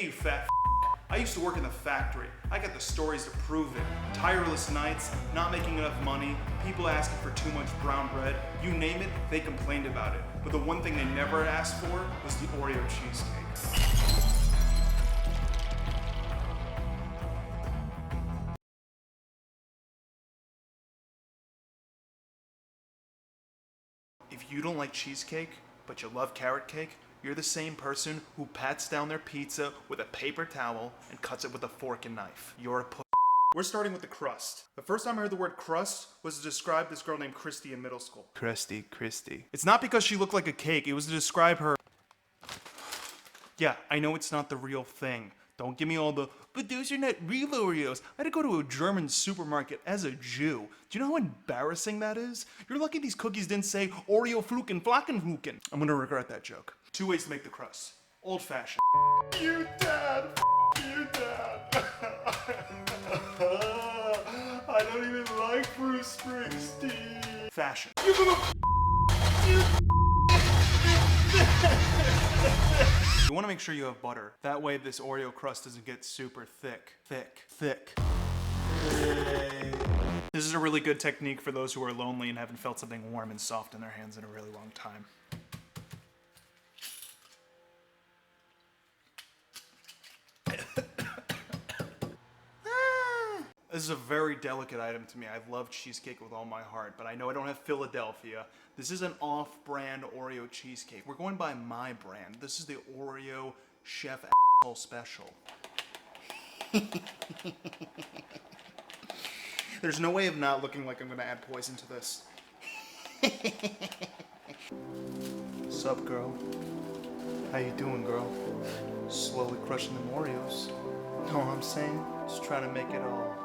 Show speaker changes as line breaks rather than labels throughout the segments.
Hey, you fat f***. I used to work in the factory. I got the stories to prove it. Tireless nights, not making enough money, people asking for too much brown bread. You name it, they complained about it. But the one thing they never asked for was the Oreo cheesecake. If you don't like cheesecake, but you love carrot cake, you're the same person who pats down their pizza with a paper towel and cuts it with a fork and knife. You're a pussy. We're starting with the crust. The first time I heard the word crust was to describe this girl named Christy in middle school. Christy. It's not because she looked like a cake, it was to describe her. Yeah, I know it's not the real thing. Don't give me all the, but those are not real Oreos. I had to go to a German supermarket as a Jew. Do you know how embarrassing that is? You're lucky these cookies didn't say Oreo Fluken Flockenfluken. I'm gonna regret that joke. 2 ways to make the crust. Old fashioned. You dad. You dad. I don't even like Bruce Springsteen. Fashion. You little You want to make sure you have butter. That way this Oreo crust doesn't get super thick. Thick. This is a really good technique for those who are lonely and haven't felt something warm and soft in their hands in a really long time. This is a very delicate item to me. I love cheesecake with all my heart, but I know I don't have Philadelphia. This is an off-brand Oreo cheesecake. We're going by my brand. This is the Oreo Chef Ahole Special. There's no way of not looking like I'm gonna add poison to this. Sup, girl? How you doing, girl? Slowly crushing them Oreos. Know what I'm saying? Just trying to make it all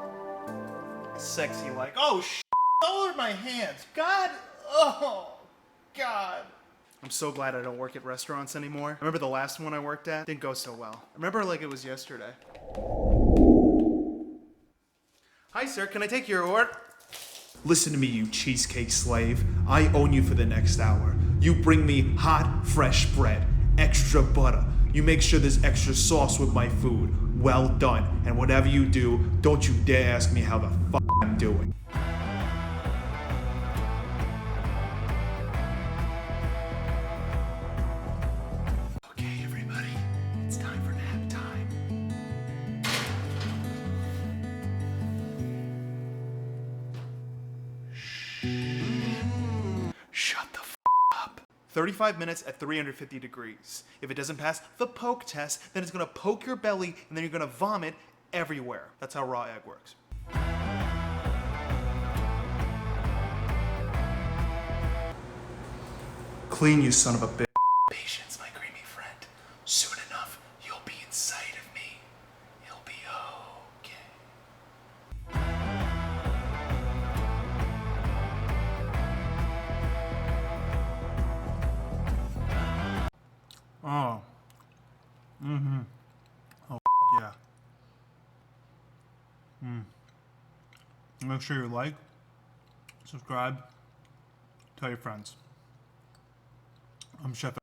sexy like, oh shit, all over my hands. God, oh, God. I'm so glad I don't work at restaurants anymore. I remember the last one I worked at didn't go so well. I remember like it was yesterday. Hi sir, can I take your order? Listen to me, you cheesecake slave. I own you for the next hour. You bring me hot, fresh bread, extra butter. You make sure there's extra sauce with my food. Well done. And whatever you do, don't you dare ask me how the fuck I'm doing. Okay, everybody, it's time for nap time. Shut the f up. 35 minutes at 350 degrees. If it doesn't pass the poke test, then it's gonna poke your belly and then you're gonna vomit everywhere. That's how raw egg works. Clean, you son of a bitch. Patience, my creamy friend. Soon enough, you'll be inside of me. You'll be okay. Oh. Mm-hmm. Oh, yeah. Make sure you like, subscribe, tell your friends. I'm Chef